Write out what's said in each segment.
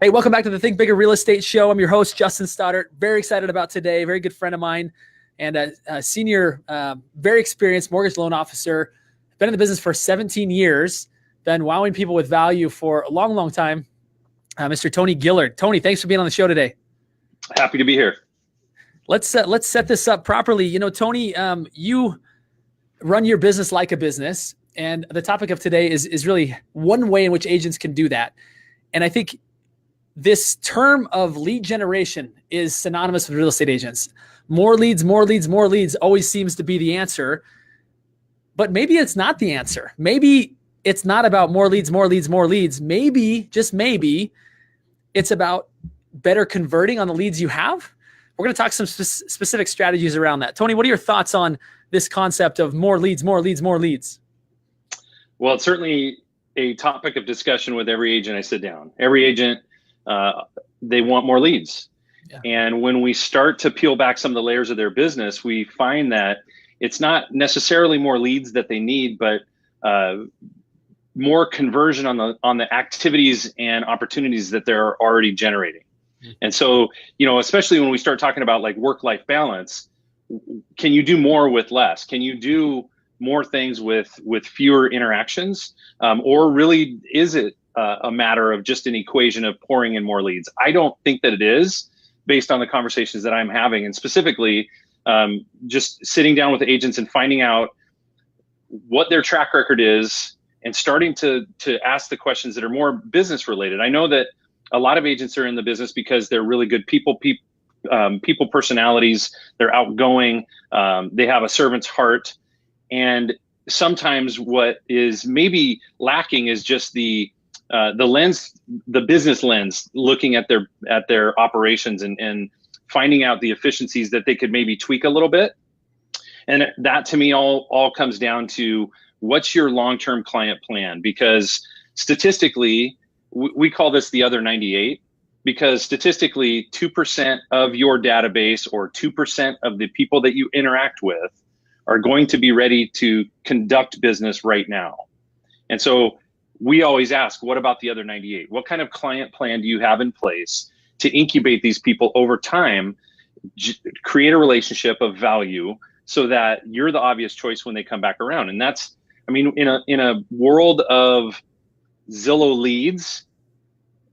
Hey, welcome back to the Think Bigger Real Estate Show. I'm your host, Justin Stoddart. Very excited about today. Very good friend of mine and a senior, very experienced mortgage loan officer. Been in the business for 17 years. Been wowing people with value for a long, long time. Mr. Tony Gillard. Tony, thanks for being on the show today. Happy to be here. Let's set this up properly. You know, Tony, you run your business like a business. And the topic of today is really one way in which agents can do that. And I think this term of lead generation is synonymous with real estate agents. More leads, more leads, more leads always seems to be the answer. But maybe it's not the answer. Maybe it's not about more leads, more leads, more leads. Maybe, just maybe, it's about better converting on the leads you have. We're going to talk some specific strategies around that. Tony, what are your thoughts on this concept of more leads, more leads, more leads? Well, it's certainly a topic of discussion with every agent I sit down. Every agent, they want more leads. Yeah. And when we start to peel back some of the layers of their business, we find that it's not necessarily more leads that they need, but more conversion on the activities and opportunities that they're already generating. Mm-hmm. And so, you know, especially when we start talking about like work-life balance, can you do more with less? Can you do more things with fewer interactions? Or really, is it a matter of just an equation of pouring in more leads? I don't think that it is, based on the conversations that I'm having, and specifically just sitting down with agents and finding out what their track record is and starting to ask the questions that are more business related. I know that a lot of agents are in the business because they're really good people personalities. They're outgoing. They have a servant's heart. And sometimes what is maybe lacking is just the lens, the business lens, looking at their operations and finding out the efficiencies that they could maybe tweak a little bit. And that to me all comes down to what's your long-term client plan? Because statistically, we call this the other 98, because statistically 2% of your database or 2% of the people that you interact with are going to be ready to conduct business right now. And so we always ask, what about the other 98? What kind of client plan do you have in place to incubate these people over time, create a relationship of value so that you're the obvious choice when they come back around? And that's, I mean, in a world of Zillow leads,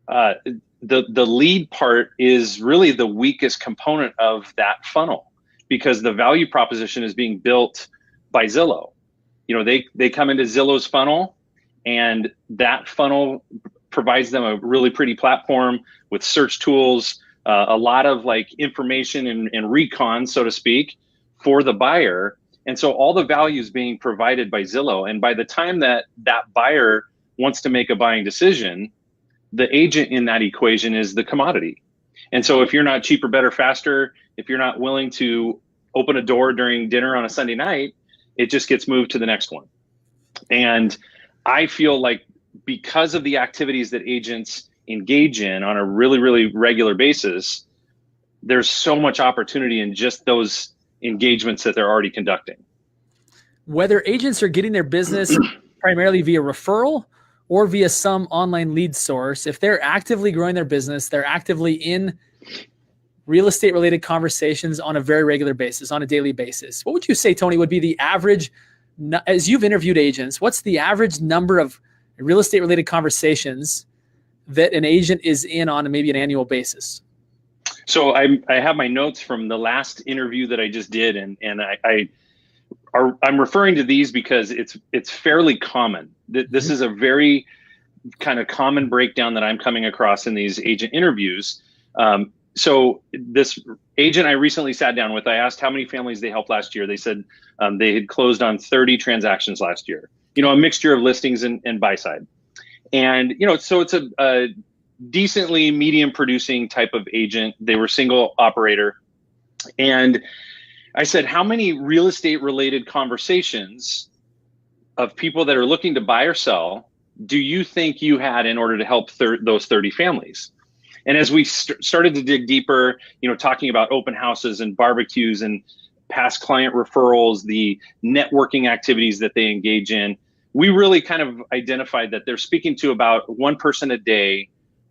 the lead part is really the weakest component of that funnel, because the value proposition is being built by Zillow. You know, they come into Zillow's funnel, and that funnel provides them a really pretty platform with search tools, a lot of like information and recon, so to speak, for the buyer. And so all the value is being provided by Zillow. And by the time that buyer wants to make a buying decision, the agent in that equation is the commodity. And so if you're not cheaper, better, faster, if you're not willing to open a door during dinner on a Sunday night, it just gets moved to the next one. And I feel like because of the activities that agents engage in on a really, really regular basis, there's so much opportunity in just those engagements that they're already conducting. Whether agents are getting their business primarily via referral or via some online lead source, if they're actively growing their business, they're actively in real estate related conversations on a very regular basis, on a daily basis. What would you say, Tony, would be the average, as you've interviewed agents, what's the average number of real estate related conversations that an agent is in on maybe an annual basis? So I have my notes from the last interview that I just did, and I'm referring to these because it's fairly common. This is a very kind of common breakdown that I'm coming across in these agent interviews. So this agent I recently sat down with, I asked how many families they helped last year. They said they had closed on 30 transactions last year. You know, a mixture of listings and buy side. And, you know, so it's a decently medium producing type of agent. They were single operator. And I said, how many real estate related conversations of people that are looking to buy or sell do you think you had in order to help those 30 families? And as we started to dig deeper, you know, talking about open houses and barbecues and past client referrals, the networking activities that they engage in, we really kind of identified that they're speaking to about one person a day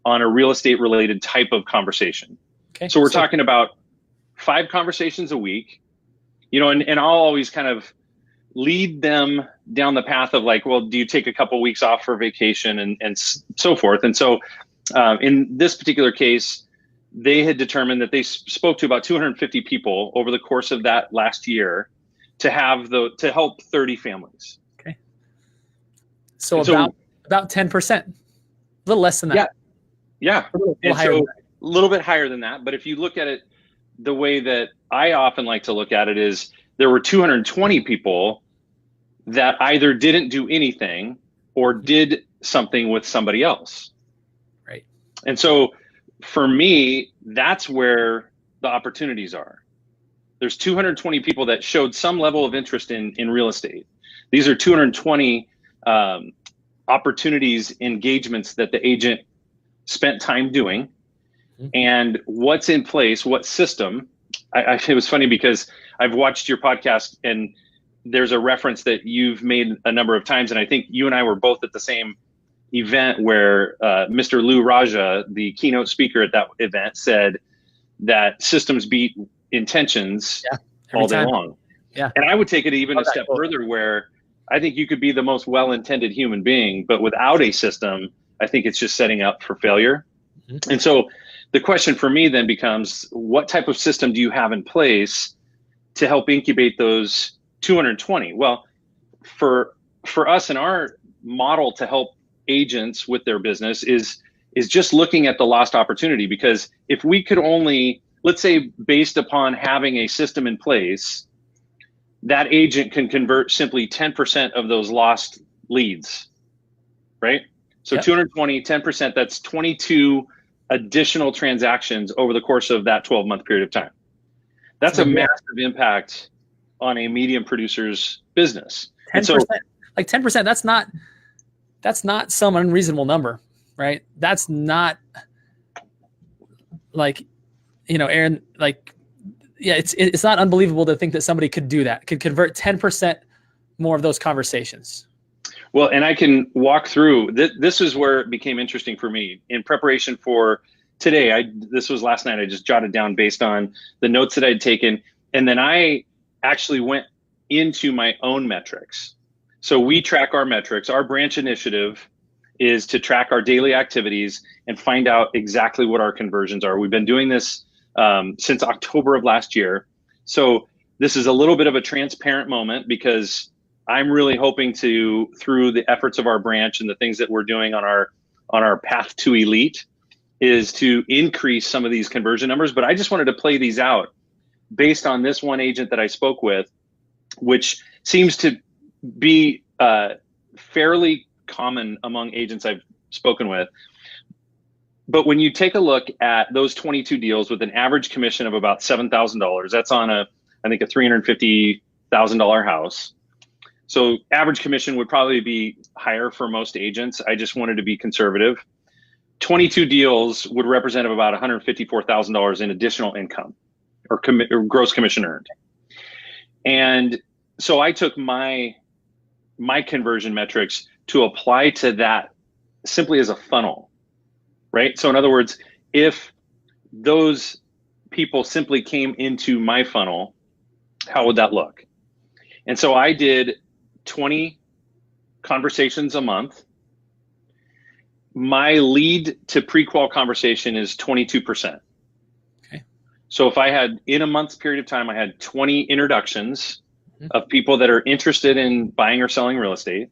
on a real estate related type of conversation. Okay. So we're talking about 5 conversations a week, and I'll always kind of lead them down the path of like, well, do you take a couple weeks off for vacation and so forth? And so in this particular case, they had determined that they spoke to about 250 people over the course of that last year to help 30 families. Okay. So about 10%, a little less than that. Yeah. A little bit higher than that. But if you look at it, the way that I often like to look at it is there were 220 people that either didn't do anything or did something with somebody else. Right. And so for me, that's where the opportunities are. There's 220 people that showed some level of interest in real estate. These are 220 opportunities, engagements that the agent spent time doing. And what's in place, what system. It was funny because I've watched your podcast and there's a reference that you've made a number of times. And I think you and I were both at the same event where Mr. Lou Raja, the keynote speaker at that event, said that systems beat intentions all day long. Yeah. And I would take it even a step further where I think you could be the most well-intended human being, but without a system, I think it's just setting up for failure. And so the question for me then becomes, what type of system do you have in place to help incubate those 220? Well, for us in our model to help agents with their business is just looking at the lost opportunity. Because if we could only, let's say, based upon having a system in place, that agent can convert simply 10% of those lost leads, right? So 220, 10%, that's 22 additional transactions over the course of that 12-month period of time. That's a massive impact on a medium producer's business. 10%, so, like 10%, that's not some unreasonable number, right? That's not like, Aaron, like, yeah, it's not unbelievable to think that somebody could do that, could convert 10% more of those conversations. Well, and I can walk through, this is where it became interesting for me in preparation for today. This was last night. I just jotted down based on the notes that I'd taken. And then I actually went into my own metrics. So we track our metrics. Our branch initiative is to track our daily activities and find out exactly what our conversions are. We've been doing this since October of last year. So this is a little bit of a transparent moment because I'm really hoping to, through the efforts of our branch and the things that we're doing on our path to elite, is to increase some of these conversion numbers. But I just wanted to play these out based on this one agent that I spoke with, which seems to be fairly common among agents I've spoken with. But when you take a look at those 22 deals with an average commission of about $7,000, that's on I think a $350,000 house. So average commission would probably be higher for most agents. I just wanted to be conservative. 22 deals would represent about $154,000 in additional income or gross commission earned. And so I took my conversion metrics to apply to that simply as a funnel, right? So in other words, if those people simply came into my funnel, how would that look? And so I did 20 conversations a month. My lead to pre-qual conversation is 22%. Okay. So if I had, in a month's period of time, I had 20 introductions of people that are interested in buying or selling real estate,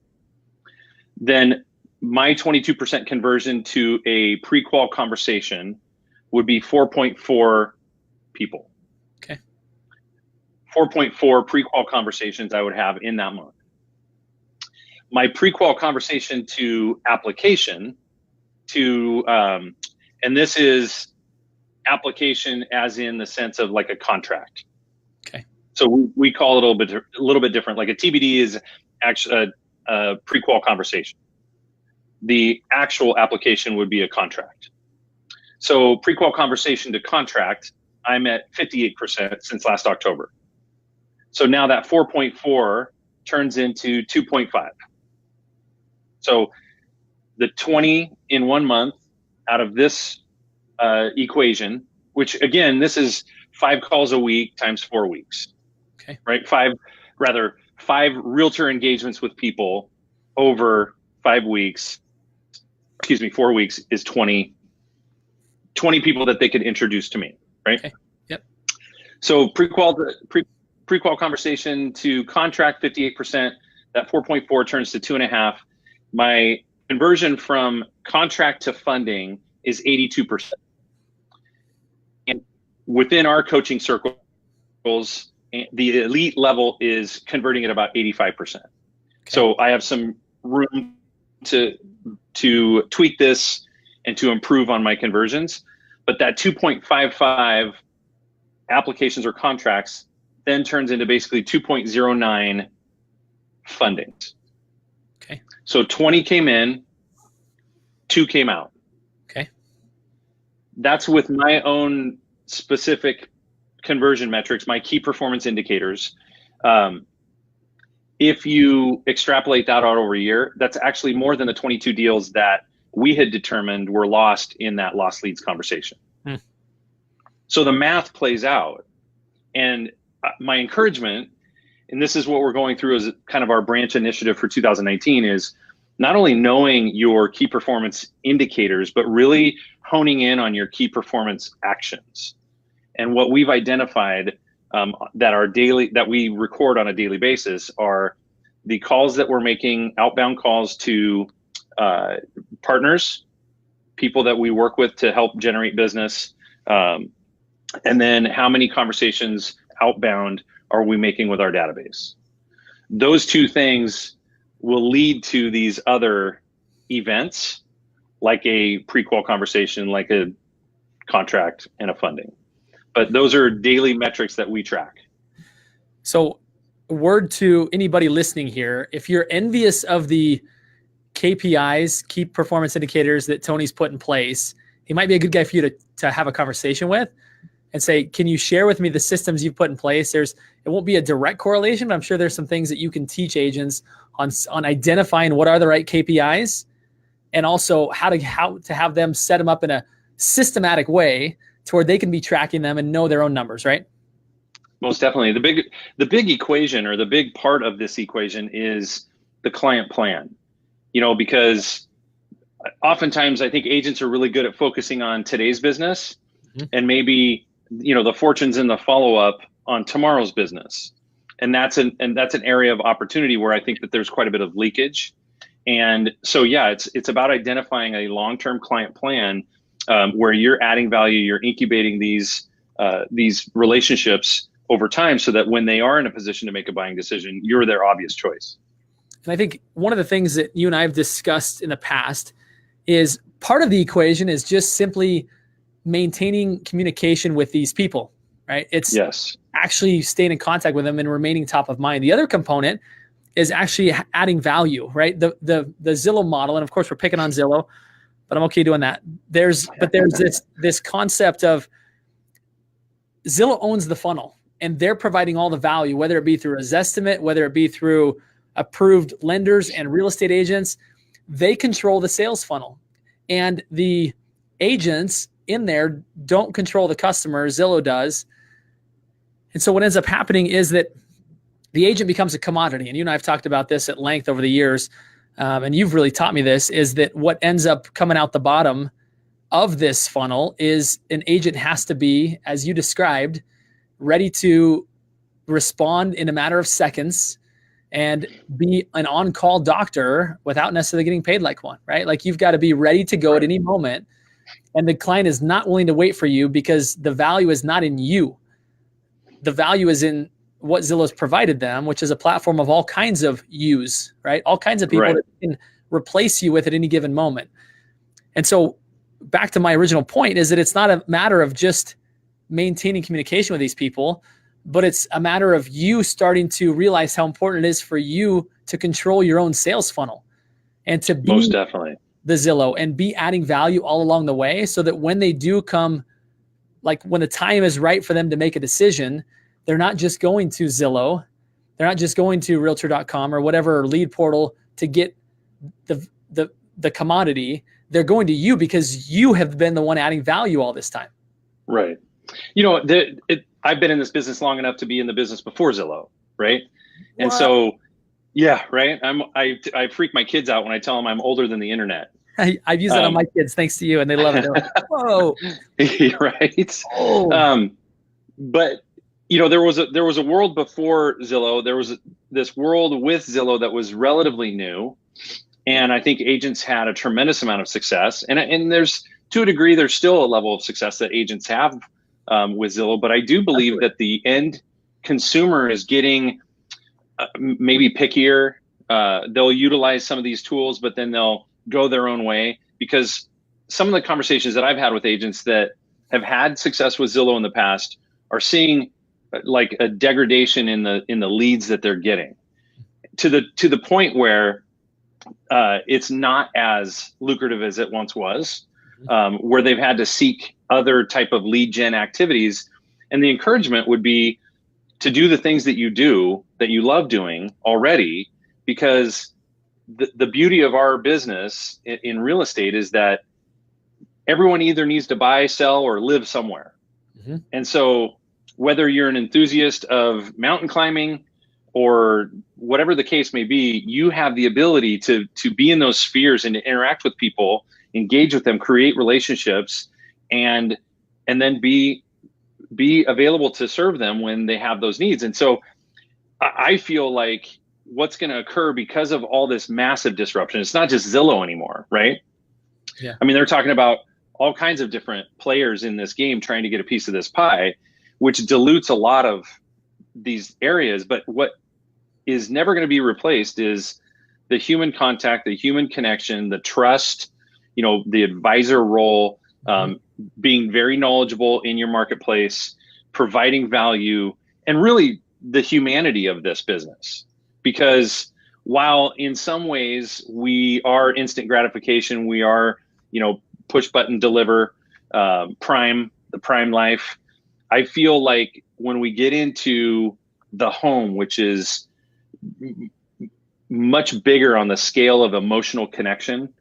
then my 22% conversion to a pre-qual conversation would be 4.4 people. Okay. 4.4 pre-qual conversations I would have in that month. My pre-qual conversation to application and this is application as in the sense of like a contract. Okay. So we call it a little bit different. Like a TBD is actually a pre-qual conversation. The actual application would be a contract. So pre-qual conversation to contract, I'm at 58% since last October. So now that 4.4 turns into 2.5. So the 20 in 1 month out of this equation, which again, this is 5 calls a week times 4 weeks. Okay. Right? 5 realtor engagements with people over 5 weeks, 4 weeks is 20 people that they could introduce to me, right? Okay. Yep. So pre-qual conversation to contract, 58%, that 4.4 turns to 2.5. My conversion from contract to funding is 82%. And within our coaching circles, the elite level is converting at about 85%. Okay. So I have some room to tweak this and to improve on my conversions. But that 2.55 applications or contracts then turns into basically 2.09 fundings. Okay. So 20 came in, 2 came out. Okay. That's with my own specific conversion metrics, my key performance indicators. If you extrapolate that out over a year, that's actually more than the 22 deals that we had determined were lost in that lost leads conversation. So the math plays out. And my encouragement, and this is what we're going through as kind of our branch initiative for 2019, is not only knowing your key performance indicators, but really honing in on your key performance actions. And what we've identified that we record on a daily basis are the calls that we're making, outbound calls to partners, people that we work with to help generate business, and then how many conversations outbound are we making with our database. Those 2 things will lead to these other events, like a pre-qual conversation, like a contract and a funding. But those are daily metrics that we track. So word to anybody listening here, if you're envious of the KPIs, key performance indicators that Tony's put in place, he might be a good guy for you to have a conversation with and say, can you share with me the systems you've put in place? It won't be a direct correlation, but I'm sure there's some things that you can teach agents on identifying what are the right KPIs, and also how to have them set them up in a systematic way to where they can be tracking them and know their own numbers, right? Most definitely. The big equation, or the big part of this equation, is the client plan. Because oftentimes I think agents are really good at focusing on today's business, and maybe the fortunes in the follow-up on tomorrow's business. And that's an area of opportunity where I think that there's quite a bit of leakage. And so, yeah, it's about identifying a long-term client plan where you're adding value, you're incubating these relationships over time, so that when they are in a position to make a buying decision, you're their obvious choice. And I think one of the things that you and I have discussed in the past is part of the equation is just simply maintaining communication with these people, right? It's actually staying in contact with them and remaining top of mind. The other component is actually adding value, right? The Zillow model, and of course we're picking on Zillow, but I'm okay doing that. There's this concept of Zillow owns the funnel, and they're providing all the value, whether it be through a Zestimate, whether it be through approved lenders and real estate agents. They control the sales funnel, and the agents in there don't control the customer. Zillow does. And so what ends up happening is that the agent becomes a commodity. And you and I have talked about this at length over the years. And you've really taught me this, is that what ends up coming out the bottom of this funnel is an agent has to be, as you described, ready to respond in a matter of seconds and be an on-call doctor without necessarily getting paid like one, right? Like, you've got to be ready to go at any moment. And the client is not willing to wait for you because the value is not in you. The value is in what Zillow's provided them, which is a platform of all kinds of yous, right? All kinds of people that can replace you with at any given moment. And so back to my original point is that it's not a matter of just maintaining communication with these people, but it's a matter of you starting to realize how important it is for you to control your own sales funnel and to be most definitely the Zillow and be adding value all along the way, so that when they do come, like when the time is right for them to make a decision, they're not just going to Zillow, they're not just going to realtor.com or whatever lead portal to get the commodity. they're going to you because you have been the one adding value all this time. Right. I've been in this business long enough to be in the business before Zillow, right? And so, yeah, right. I freak my kids out when I tell them I'm older than the internet. I've used that on my kids, thanks to you, and they love it. They're like, whoa, right. Oh. But there was a world before Zillow. There was this world with Zillow that was relatively new, and I think agents had a tremendous amount of success. And there's, to a degree, there's still a level of success that agents have with Zillow. But I do believe that the end consumer is getting maybe pickier. They'll utilize some of these tools, but then they'll go their own way, because some of the conversations that I've had with agents that have had success with Zillow in the past are seeing like a degradation in the leads that they're getting, to the point where it's not as lucrative as it once was, where they've had to seek other type of lead gen activities. And the encouragement would be to do the things that you do that you love doing already, because the beauty of our business in real estate is that everyone either needs to buy, sell, or live somewhere. Mm-hmm. And so whether you're an enthusiast of mountain climbing or whatever the case may be, you have the ability to be in those spheres and to interact with people, engage with them, create relationships, and then be available to serve them when they have those needs. And so I feel like what's going to occur because of all this massive disruption, it's not just Zillow anymore, right? Yeah. I mean, they're talking about all kinds of different players in this game trying to get a piece of this pie, which dilutes a lot of these areas. But what is never going to be replaced is the human contact, the human connection, the trust, the advisor role, being very knowledgeable in your marketplace, providing value, and really the humanity of this business. Because while in some ways we are instant gratification, we are, push button deliver, the prime life, I feel like when we get into the home, which is much bigger on the scale of emotional connection,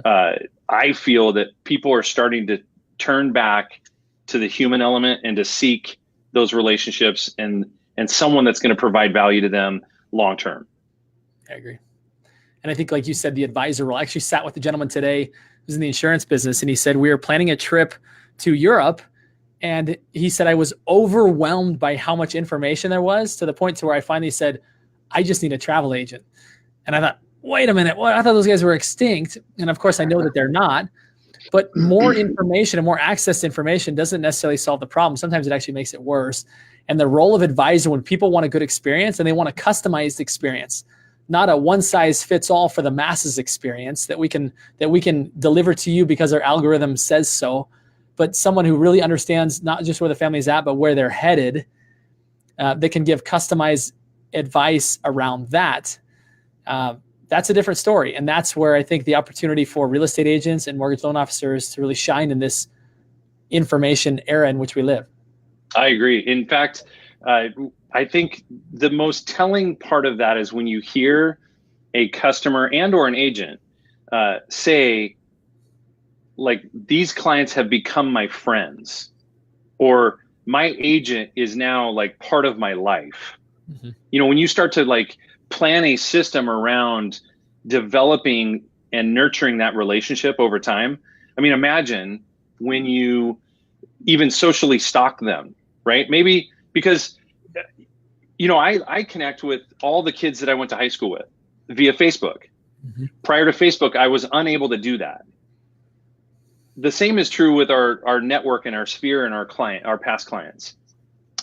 I feel that people are starting to turn back to the human element and to seek those relationships and someone that's going to provide value to them long term. I agree. And I think, like you said, the advisor role. I actually sat with a gentleman today who's in the insurance business, and he said, we were planning a trip to Europe. And he said, I was overwhelmed by how much information there was, to the point to where I finally said, I just need a travel agent. And I thought, wait a minute, I thought those guys were extinct. And of course I know that they're not, but more information and more access to information doesn't necessarily solve the problem. Sometimes it actually makes it worse. And the role of advisor, when people want a good experience and they want a customized experience, not a one size fits all for the masses experience that we can deliver to you because our algorithm says so, but someone who really understands not just where the family's at, but where they're headed, that can give customized advice around that. That's a different story. And that's where I think the opportunity for real estate agents and mortgage loan officers to really shine in this information era in which we live. I agree. In fact, I think the most telling part of that is when you hear a customer and or an agent say, like, these clients have become my friends, or my agent is now like part of my life. Mm-hmm. When you start to like plan a system around developing and nurturing that relationship over time. I mean, imagine when you even socially stalk them, right? Maybe because, I connect with all the kids that I went to high school with via Facebook. Mm-hmm. Prior to Facebook, I was unable to do that. The same is true with our network and our sphere and our past clients.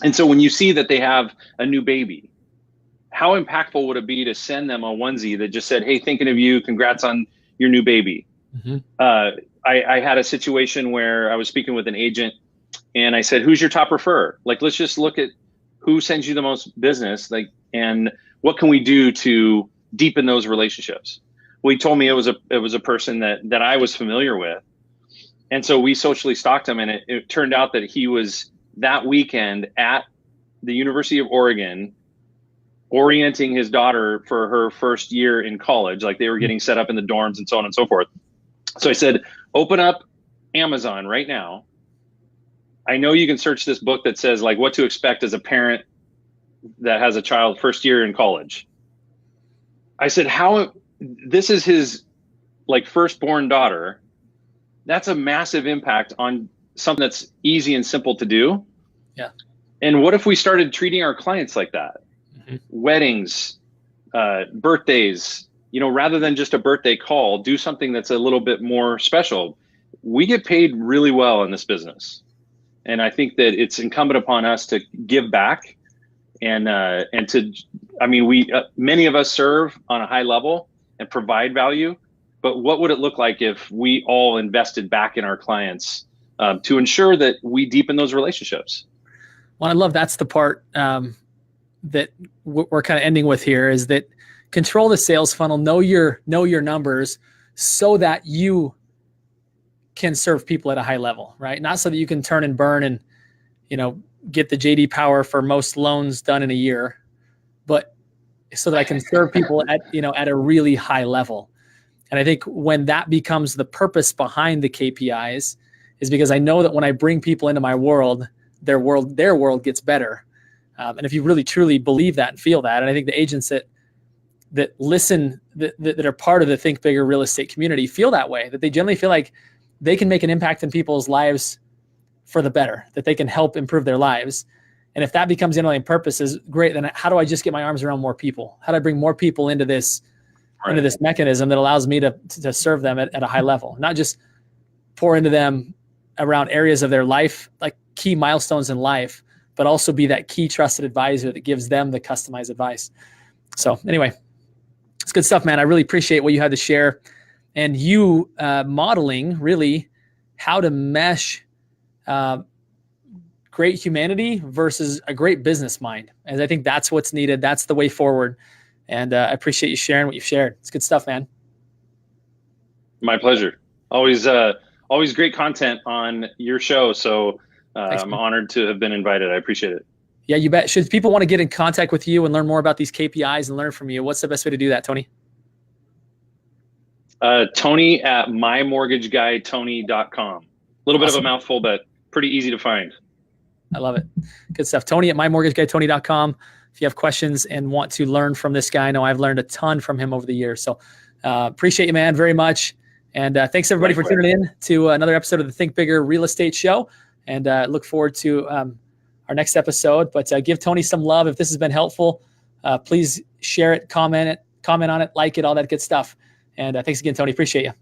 And so when you see that they have a new baby, how impactful would it be to send them a onesie that just said, hey, thinking of you, congrats on your new baby. Mm-hmm. I had a situation where I was speaking with an agent and I said, who's your top referrer? Like, let's just look at who sends you the most business, and what can we do to deepen those relationships? Well, he told me it was a person that I was familiar with. And so we socially stalked him, and it turned out that he was that weekend at the University of Oregon orienting his daughter for her first year in college. Like, they were getting set up in the dorms and so on and so forth. So I said, open up Amazon right now. I know you can search this book that says like what to expect as a parent that has a child first year in college. I said, this is his like firstborn daughter. That's a massive impact on something that's easy and simple to do. Yeah. And what if we started treating our clients like that? Mm-hmm. Weddings, birthdays, rather than just a birthday call, do something that's a little bit more special. We get paid really well in this business. And I think that it's incumbent upon us to give back and many of us serve on a high level and provide value, but what would it look like if we all invested back in our clients to ensure that we deepen those relationships? Well, I love that's the part that we're kind of ending with here, is that control the sales funnel, know your numbers so that you can serve people at a high level, right? Not so that you can turn and burn and, get the JD Power for most loans done in a year, but so that I can serve people at a really high level. And I think when that becomes the purpose behind the KPIs is because I know that when I bring people into my world, their world gets better. And if you really truly believe that and feel that, and I think the agents that listen, that are part of the Think Bigger real estate community feel that way, that they generally feel like they can make an impact in people's lives for the better, that they can help improve their lives. And if that becomes the underlying purpose, is great. Then how do I just get my arms around more people? How do I bring more people into this, into this mechanism that allows me to serve them at a high level, not just pour into them around areas of their life, like key milestones in life, but also be that key trusted advisor that gives them the customized advice. So anyway, it's good stuff, man. I really appreciate what you had to share, and you modeling really how to mesh great humanity versus a great business mind. And I think that's what's needed. That's the way forward. And I appreciate you sharing what you've shared. It's good stuff, man. My pleasure. Always great content on your show. So Thanks, I'm honored to have been invited. I appreciate it. Yeah, you bet. Should people want to get in contact with you and learn more about these KPIs and learn from you, what's the best way to do that, Tony? Tony at mymortgageguytony.com. A little bit of a mouthful, but pretty easy to find. I love it. Good stuff. Tony at mymortgageguytony.com. If you have questions and want to learn from this guy, I know I've learned a ton from him over the years. So appreciate you, man, very much. And thanks everybody for tuning in to another episode of the Think Bigger Real Estate Show. And look forward to our next episode. But give Tony some love. If this has been helpful, please share it, comment on it, like it, all that good stuff. And thanks again, Tony. Appreciate you.